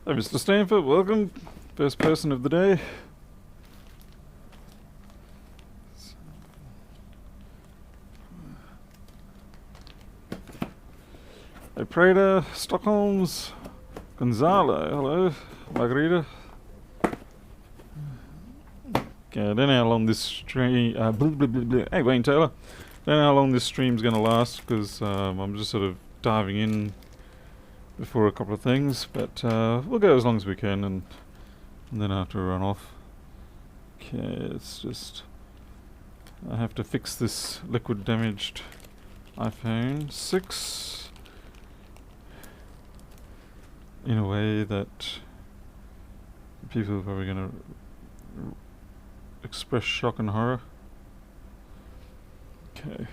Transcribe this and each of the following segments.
Hey Mr. Stanford, welcome. First person of the day. Hey Prater, Stockholm's, Gonzalo, hello, Margarita. Okay, I don't know how long this stream, Hey Wayne Taylor. Don't know how long this stream's gonna last, because I'm just sort of diving in before a couple of things, but we'll go as long as we can, and then I have to run off. Okay, it's just, I have to fix this liquid damaged iPhone 6 in a way that people are probably going to express shock and horror. Okay.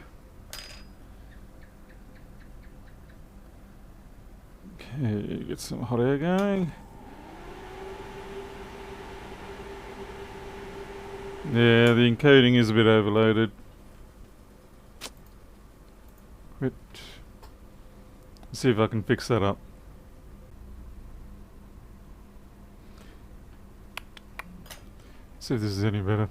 Okay, get some hot air going. Yeah, the encoding is a bit overloaded. Quit. Let's see if I can fix that up. See if this is any better.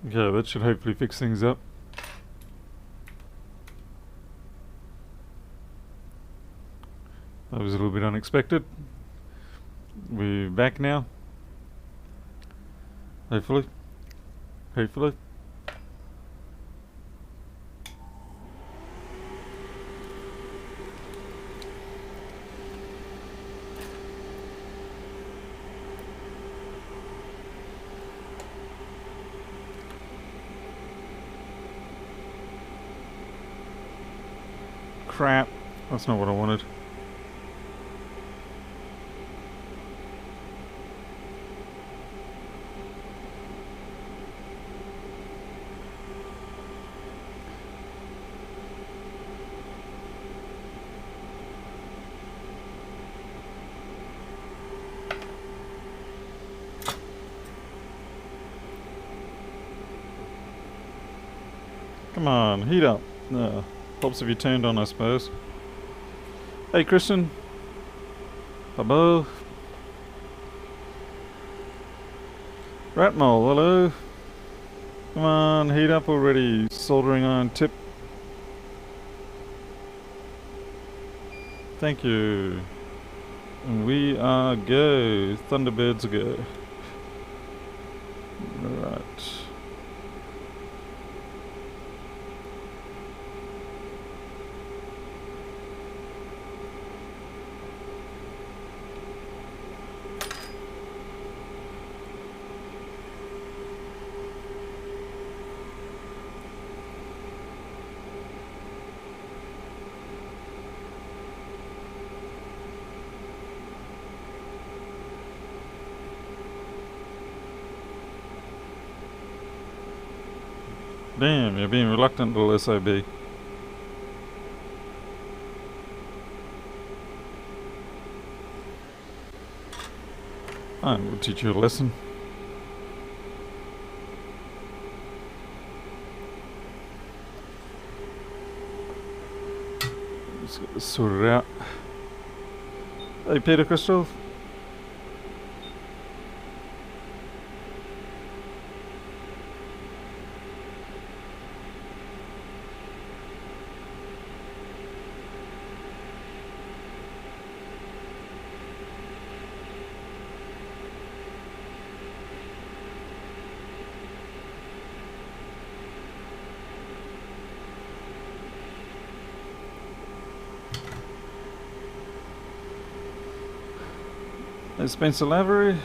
Okay, that should hopefully fix things up. That was a little bit unexpected. We're back now. Hopefully. Hopefully. Crap. That's not what I wanted. Come on, heat up. No. Helps if you turned on, I suppose. Hey, Christian. Hello. Ratmole, hello. Come on, heat up already. Soldering iron tip. Thank you. And we are go. Thunderbirds are go. Right. Damn, you're being reluctant, little SOB. I will teach you a lesson. Let's get this sorted out. Hey, Peter Crystal. Hey, Spencer Lavery.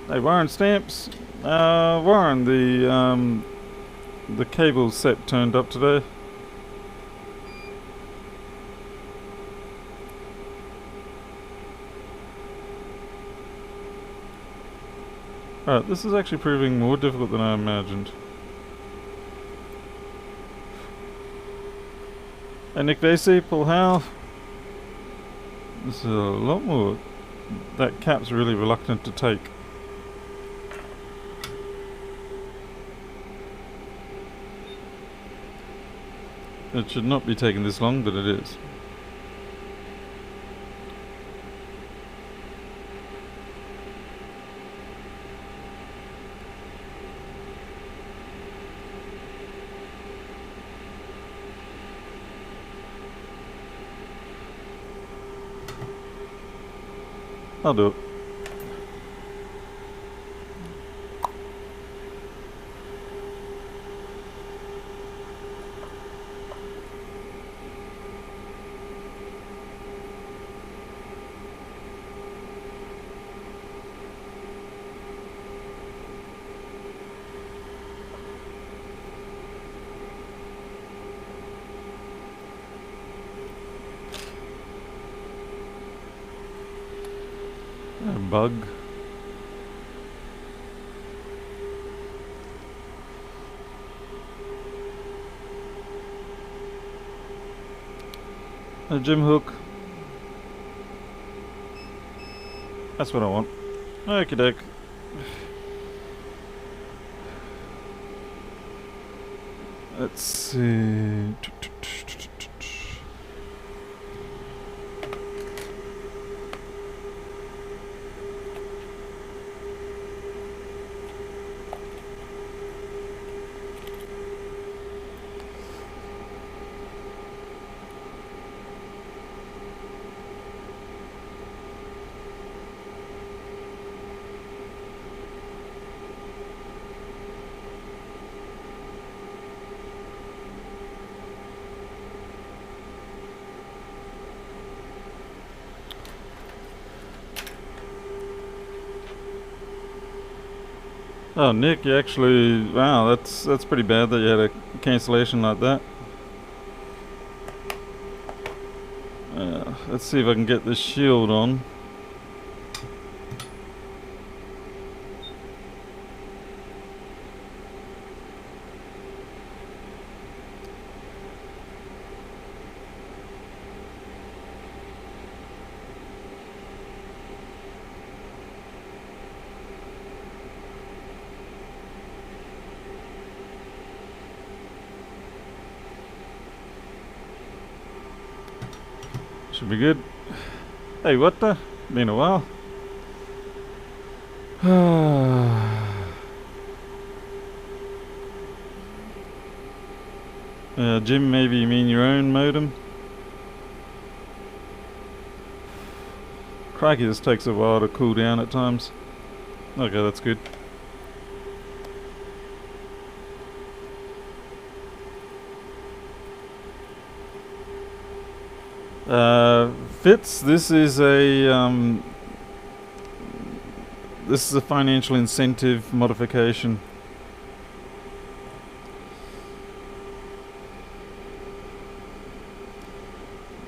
Hey, Warren Stamps. Warren, the cable set turned up today. Alright, this is actually proving more difficult than I imagined. Hey, Nick Vasey, Paul Howe. This is a lot more. That cap's really reluctant to take. It should not be taking this long, but it is. I'll do it. A bug. A gym hook. That's what I want. Okie doke. Let's see. Oh, Nick, you actually... Wow, that's pretty bad that you had a cancellation like that. Let's see if I can get this shield on. Should be good. Hey, what the? Been a while. Jim, maybe you mean your own modem? Crikey, this takes a while to cool down at times. Okay, that's good. Fitz, this is a financial incentive modification.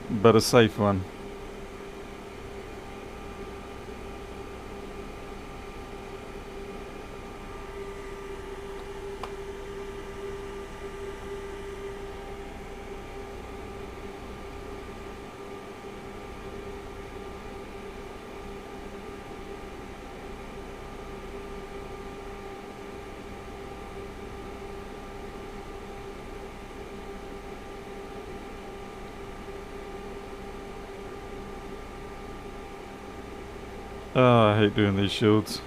But a safe one. Oh, I hate doing these shields.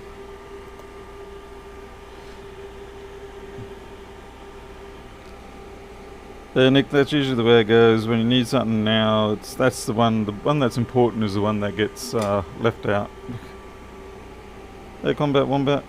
Yeah, Nick, that's usually the way it goes. When you need something now, that's the one that's important is the one that gets left out. Hey, Combat Wombat.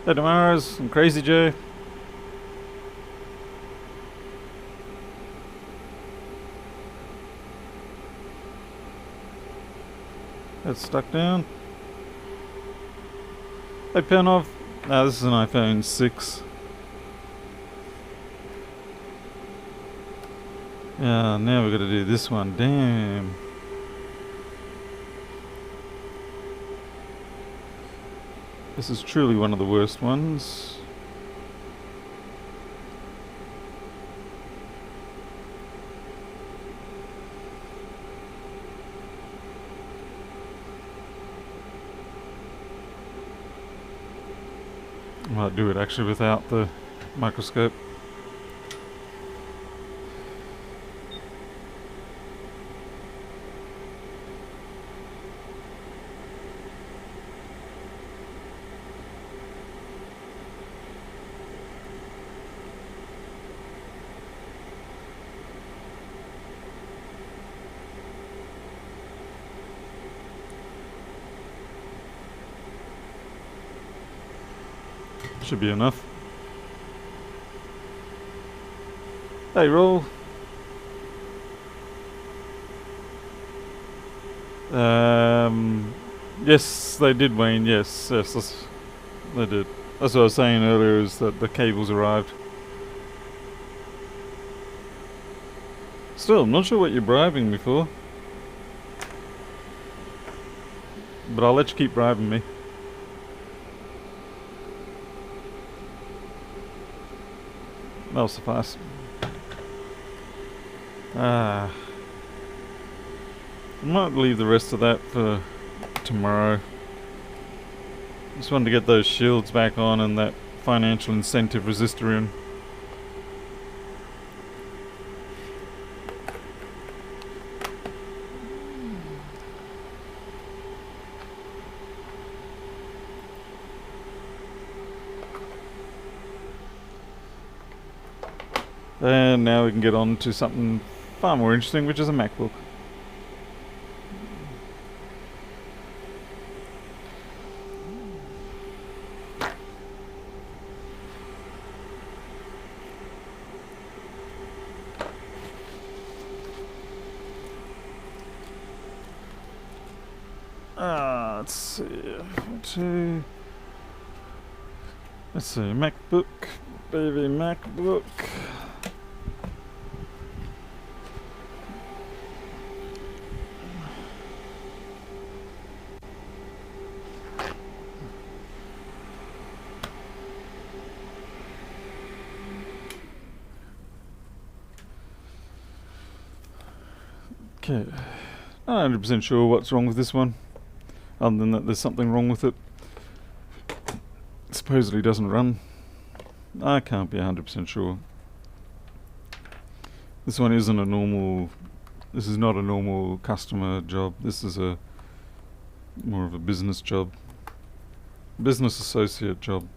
Hey, Damaris and Crazy Joe. That's stuck down. Hey, Penov. Ah, this is an iPhone 6. Yeah, now we've got to do this one. Damn. This is truly one of the worst ones. I might do it actually without the microscope. Should be enough. Hey, roll. Yes, they did, Wayne. Yes, they did. That's what I was saying earlier, is that the cables arrived. Still, I'm not sure what you're bribing me for. But I'll let you keep bribing me. That'll suffice. I might leave the rest of that for tomorrow. Just wanted to get those shields back on and that financial incentive resistor in. And now we can get on to something far more interesting, which is a MacBook. Let's see, MacBook, baby MacBook. Okay, not 100% sure what's wrong with this one, other than that there's something wrong with it. It supposedly doesn't run. I can't be 100% sure. This one isn't a normal. This is not a normal customer job. This is a more of a business job, business associate job.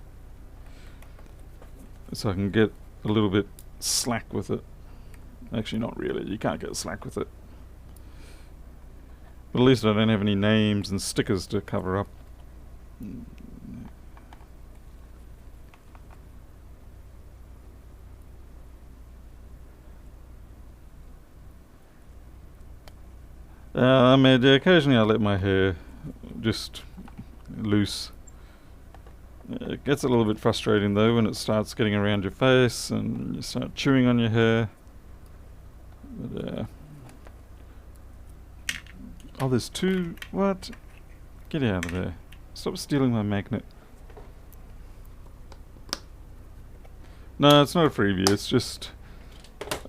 So I can get a little bit slack with it. Actually, not really. You can't get slack with it. But at least I don't have any names and stickers to cover up. Occasionally I let my hair just loose. It gets a little bit frustrating though when it starts getting around your face and you start chewing on your hair. But oh, there's two. What? Get out of there. Stop stealing my magnet. No, it's not a freebie. It's just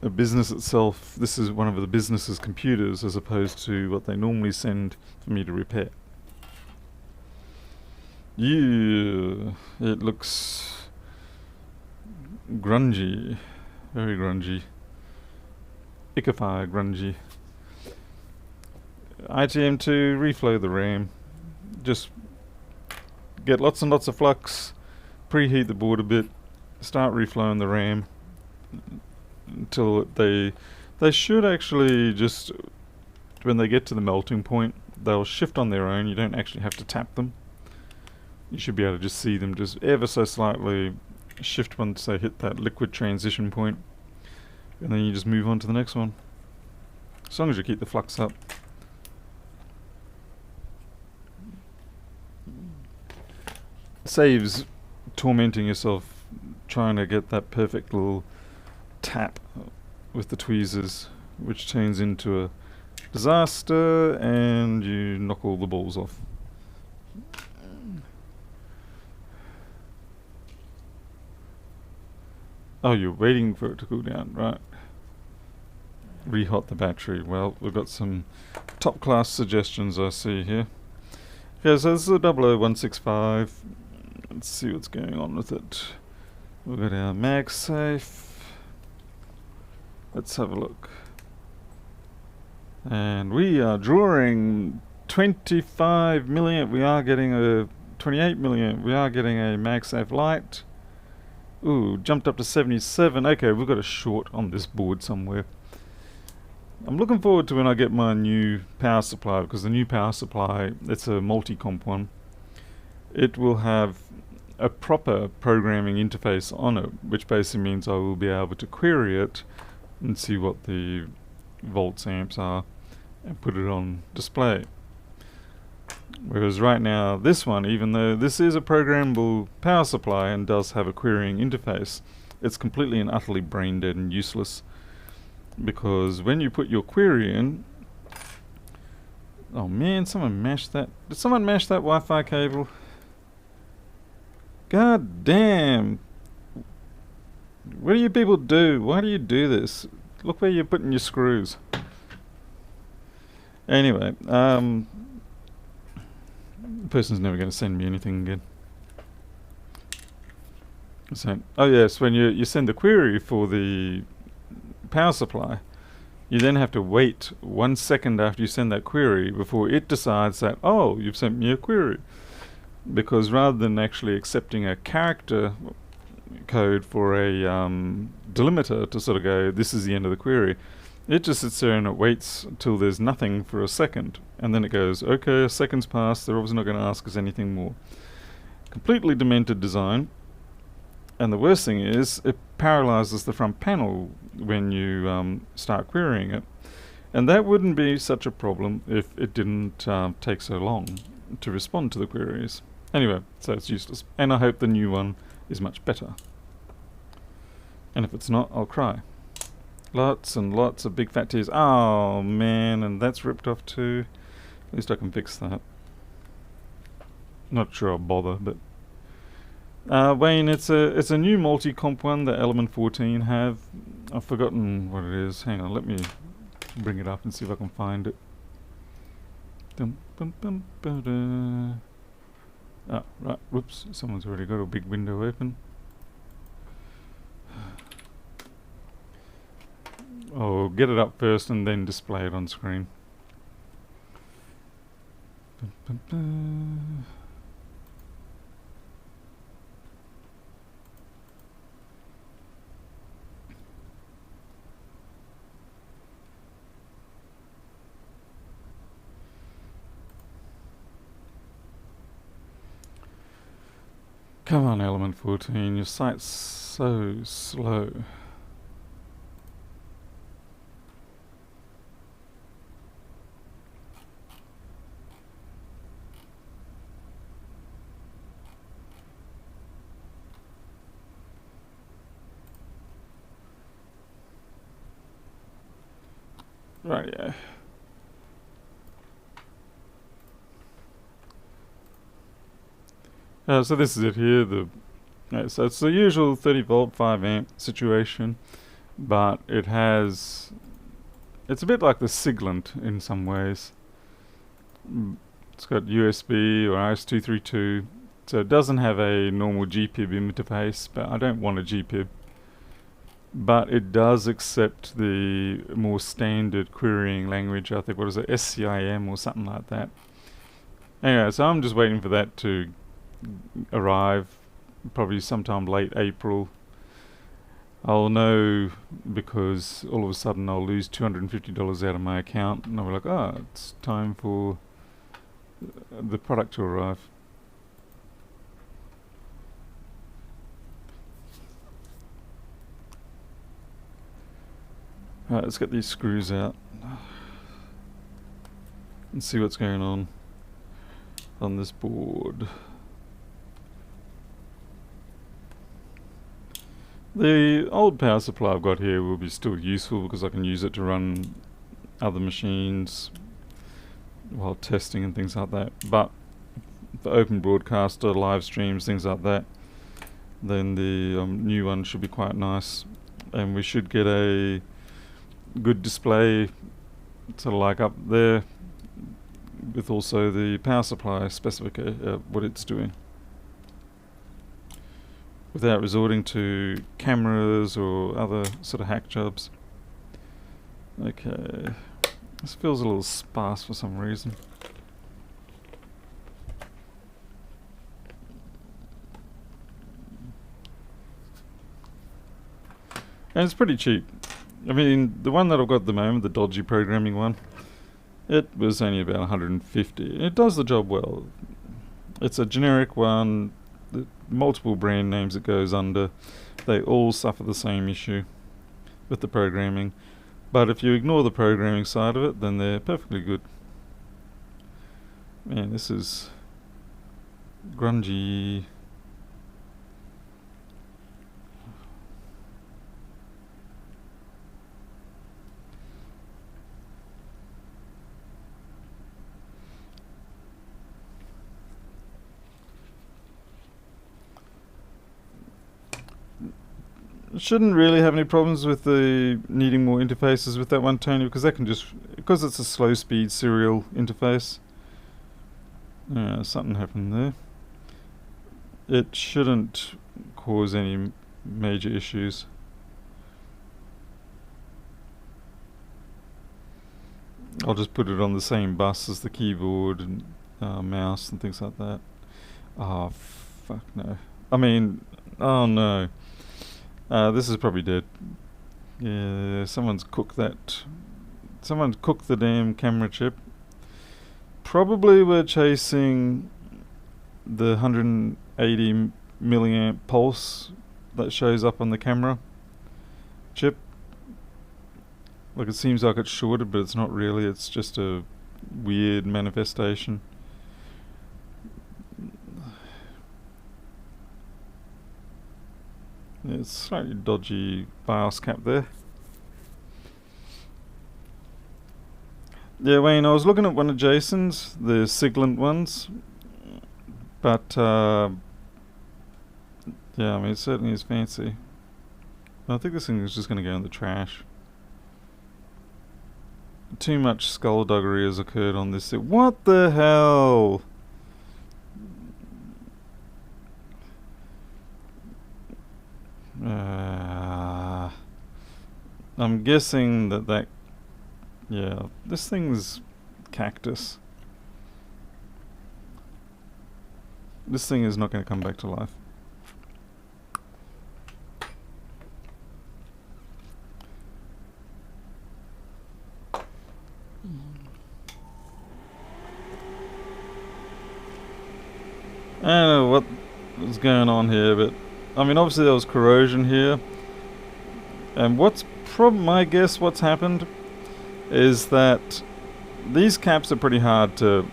a business itself. This is one of the business's computers as opposed to what they normally send for me to repair. Yeah, it looks grungy. Very grungy. Ickify grungy. ITM2, reflow the RAM. Just get lots and lots of flux, preheat the board a bit, start reflowing the RAM until they should actually just, when they get to the melting point, they'll shift on their own. You don't actually have to tap them. You should be able to just see them just ever so slightly shift once they hit that liquid transition point, and then you just move on to the next one. As long as you keep the flux up. Saves tormenting yourself trying to get that perfect little tap with the tweezers. which turns into a disaster and you knock all the balls off. Oh, you're waiting for it to cool down, right? Rehot the battery. Well, we've got some top class suggestions I see here. Okay, so this is a 00165. Let's see what's going on with it. We've got our MagSafe. Let's have a look. And we are drawing 25 milliamp. We are getting a 28 milliamp. We are getting a MagSafe Lite. Ooh, jumped up to 77. Okay, we've got a short on this board somewhere. I'm looking forward to when I get my new power supply, because the new power supply, it's a multi-comp one. It will have a proper programming interface on it, which basically means I will be able to query it and see what the volts amps are and put it on display. Whereas right now this one, even though this is a programmable power supply and does have a querying interface, it's completely and utterly brain dead and useless, because when you put your query in, oh man, someone mashed that. Did someone mash that Wi-Fi cable? God damn. What do you people do? Why do you do this? Look where you're putting your screws. Anyway, the person's never going to send me anything again. So, oh yes, when you send the query for the power supply, you then have to wait 1 second after you send that query before it decides that, oh, you've sent me a query. Because rather than actually accepting a character code for a delimiter to sort of go, this is the end of the query, it just sits there and it waits till there's nothing for a second, and then it goes, okay, a second's passed, they're obviously not going to ask us anything more. Completely demented design. And the worst thing is, it paralyzes the front panel when you start querying it. And that wouldn't be such a problem if it didn't take so long to respond to the queries. Anyway, so it's useless. And I hope the new one is much better. And if it's not, I'll cry. Lots and lots of big fat tears. Oh man, and that's ripped off too. At least I can fix that. Not sure I'll bother, but Wayne, it's a new multi-comp one that Element 14 have. I've forgotten what it is. Hang on, let me bring it up and see if I can find it. Ah, right, whoops, someone's already got a big window open. Oh, get it up first and then display it on screen. Come on, Element 14, your site's so slow. Right, yeah. So this is it here. So it's the usual 30 volt 5 amp situation, but it's a bit like the Siglent in some ways. It's got USB or RS-232, so it doesn't have a normal GPIB interface, but I don't want a GPIB. But it does accept the more standard querying language, I think, what is it, SCIM or something like that. Anyway, so I'm just waiting for that to arrive, probably sometime late April. I'll know because all of a sudden I'll lose $250 out of my account, and I'll be like, oh, it's time for the product to arrive. Alright, let's get these screws out and see what's going on this board. The old power supply I've got here will be still useful because I can use it to run other machines while testing and things like that. But for open broadcaster, live streams, things like that, then the new one should be quite nice, and we should get a good display sort of like up there with also the power supply specification, what it's doing, without resorting to cameras or other sort of hack jobs. Okay, this feels a little sparse for some reason. And it's pretty cheap. I mean, the one that I've got at the moment, the dodgy programming one, it was only about 150. It does the job well. It's a generic one, the multiple brand names it goes under. They all suffer the same issue with the programming. But if you ignore the programming side of it, then they're perfectly good. Man, this is grungy. Shouldn't really have any problems with the needing more interfaces with that one, Tony, because that can just, because it's a slow speed serial interface. Something happened there. It shouldn't cause any major issues. I'll just put it on the same bus as the keyboard and mouse and things like that. Oh, fuck no. I mean, oh no. This is probably dead. Yeah, someone's cooked that. Someone's cooked the damn camera chip. Probably we're chasing the 180 milliamp pulse that shows up on the camera chip. Like, it seems like it's shorted, but it's not really. It's just a weird manifestation. It's slightly dodgy BIOS cap there. Yeah, Wayne, I was looking at one of Jason's, the Siglant ones, but yeah, I mean, it certainly is fancy. I think this thing is just going to go in the trash. Too much skullduggery has occurred on this thing. What the hell? I'm guessing that yeah, this thing's cactus. This thing is not going to come back to life. I don't know what was going on here, but I mean, obviously there was corrosion here, and my guess what's happened is that these caps are pretty hard to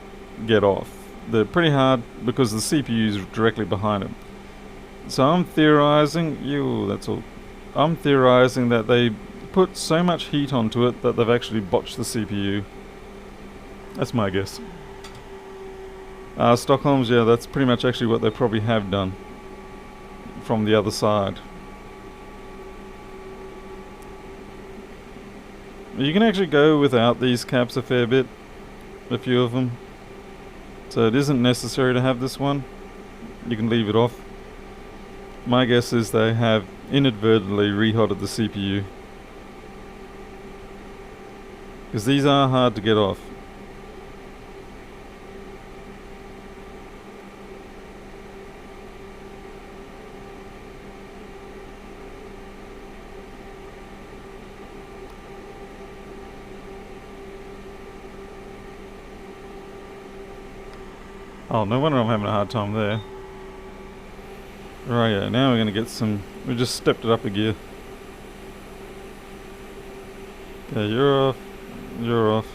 get off. They're pretty hard because the CPU is directly behind them. So I'm theorizing, I'm theorizing that they put so much heat onto it that they've actually botched the CPU. That's my guess. Stockholm's, yeah, that's pretty much actually what they probably have done from the other side. You can actually go without these caps a fair bit, a few of them. So it isn't necessary to have this one. You can leave it off. My guess is they have inadvertently rehotted the CPU, because these are hard to get off. Oh, no wonder I'm having a hard time there. Right, yeah, now we're going to get some... We just stepped it up a gear. Okay, you're off. You're off.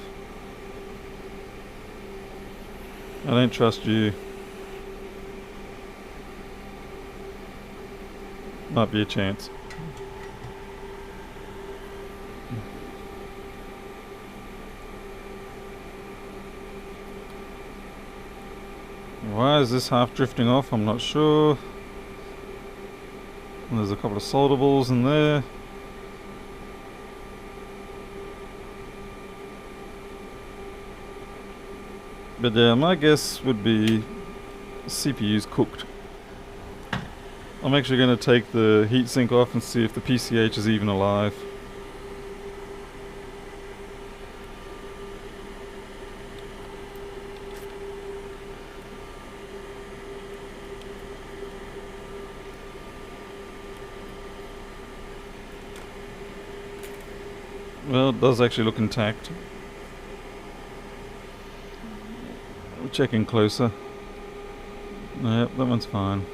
I don't trust you. Might be a chance. Why is this half drifting off? I'm not sure. And there's a couple of soldables in there. But yeah, my guess would be CPU's cooked. I'm actually going to take the heatsink off and see if the PCH is even alive. Well, it does actually look intact. We'll check in closer. Yep, that one's fine.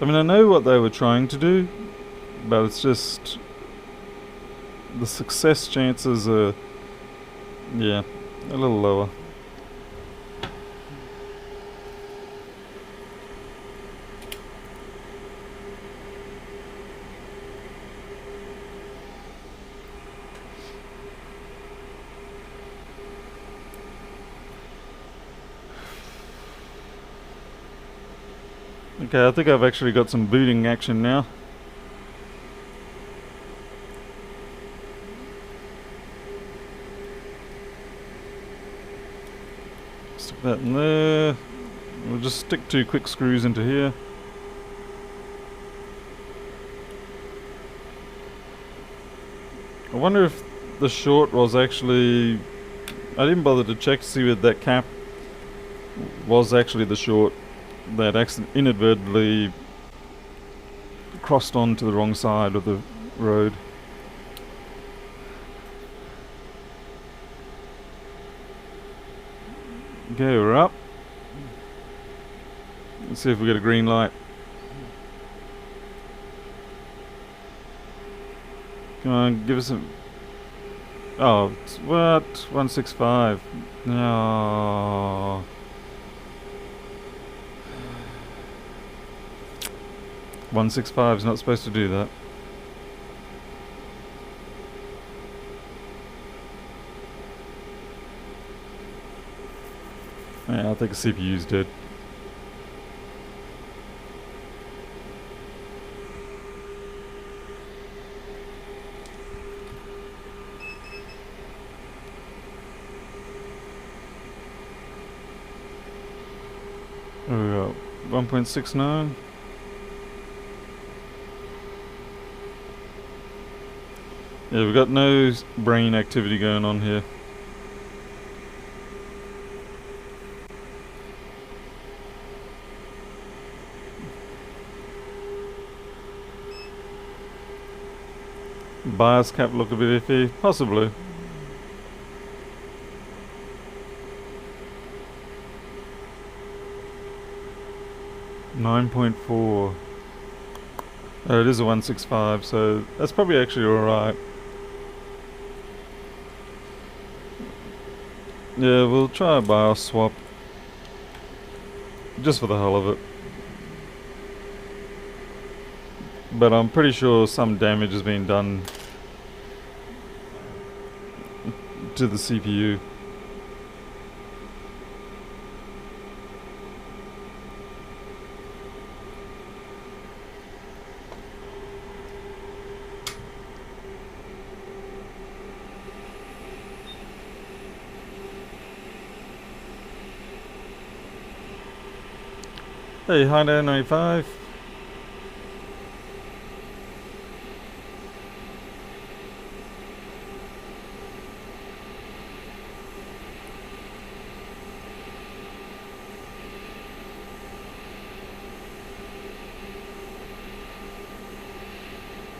I mean, I know what they were trying to do, but it's just the success chances are, yeah, a little lower. Okay, I think I've actually got some booting action now. Stick that in there. We'll just stick 2 quick screws into here. I wonder if the short was actually... I didn't bother to check to see if that cap was actually the short that inadvertently crossed onto the wrong side of the road. Okay, we're up. Let's see if we get a green light. Come on, give us a... Oh, what? 165. No. Oh. 165 is not supposed to do that. Yeah, I think CPU's dead. There we go. 1.69. Yeah, we've got no brain activity going on here. Bias cap look a bit iffy, possibly. .4. Oh, it is a 165, so that's probably actually alright. Yeah, we'll try a BIOS swap. Just for the hell of it. But I'm pretty sure some damage has been done to the CPU. Hey, hi there, 95.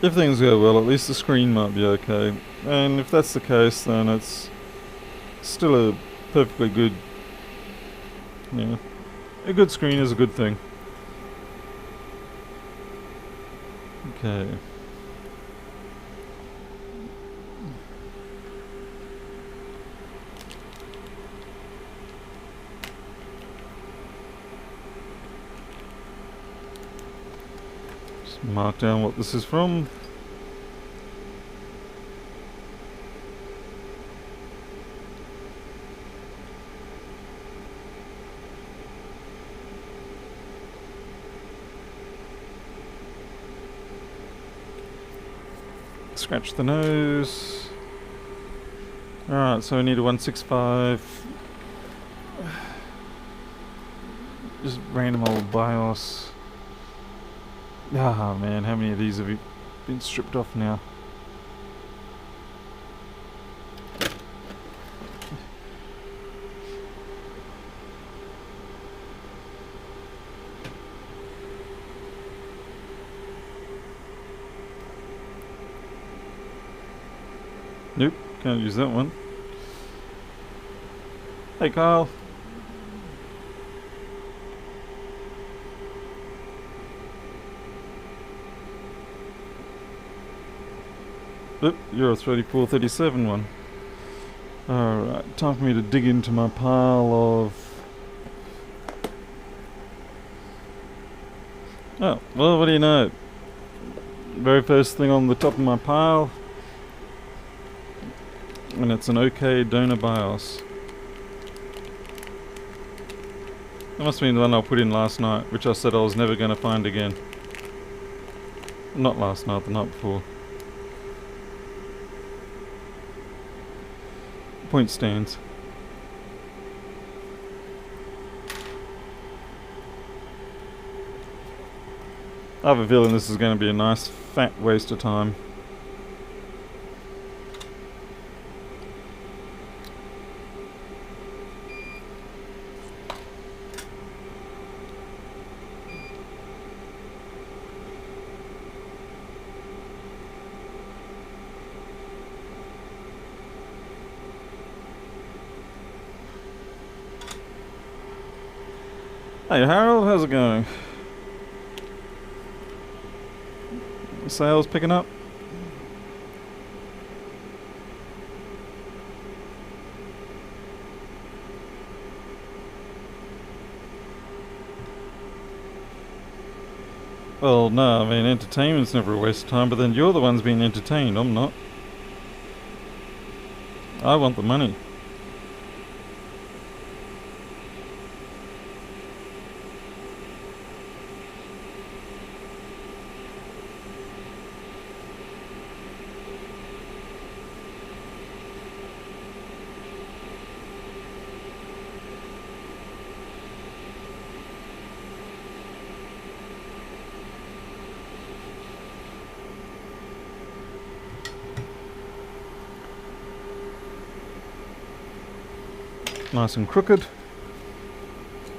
If things go well, at least the screen might be okay. And if that's the case, then it's still a perfectly good... Yeah. A good screen is a good thing. Okay. Just mark down what this is from. Scratch the nose. Alright, so we need a 165. Just random old BIOS. Ah man, how many of these have been stripped off now? Nope, can't use that one. Hey Kyle. Oop, you're a 3437 one. Alright, time for me to dig into my pile of... Oh, well, what do you know? Very first thing on the top of my pile. And it's an OK donor BIOS. That must have been the one I put in last night, which I said I was never going to find again. Not last night, the night before. Point stands. I have a feeling this is going to be a nice fat waste of time. Hey Harold, how's it going? Sales picking up? Well, no, I mean entertainment's never a waste of time, but then you're the ones being entertained, I'm not. I want the money. Nice and crooked,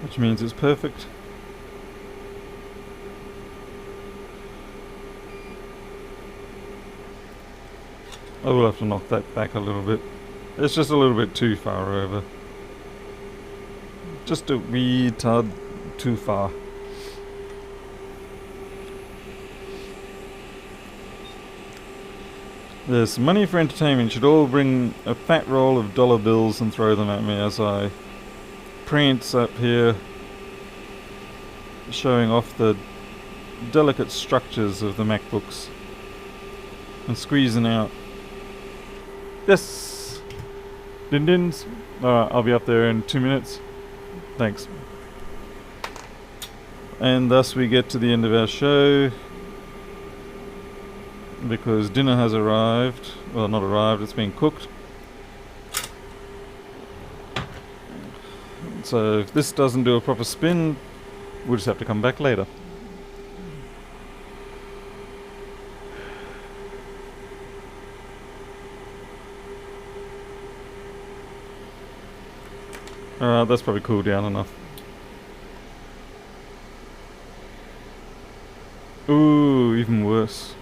which means it's perfect. I will have to knock that back a little bit. It's just a little bit too far over. Just a wee tad too far. There's money for entertainment. You should all bring a fat roll of dollar bills and throw them at me as I prance up here, showing off the delicate structures of the Macbooks and squeezing out. Yes! Din-dins. Alright, I'll be up there in 2 minutes. Thanks. And thus we get to the end of our show. Because dinner has arrived. Well, not arrived, it's been cooked. So if this doesn't do a proper spin, we'll just have to come back later. Alright, that's probably cooled down enough. Ooh, even worse.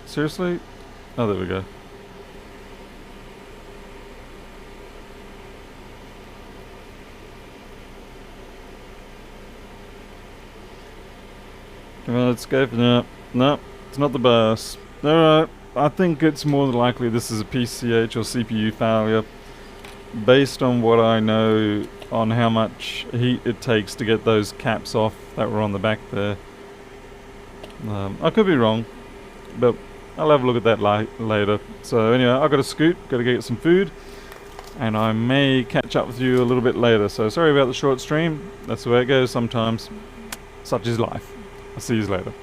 Seriously? Oh, there we go. Come on, let's go for that. No, it's not the BIOS. Alright, I think it's more than likely this is a PCH or CPU failure. Based on what I know on how much heat it takes to get those caps off that were on the back there. I could be wrong, but I'll have a look at that later. So anyway, I've got to scoot, got to get some food, and I may catch up with you a little bit later. So sorry about the short stream. That's the way it goes sometimes. Such is life. I'll see you later.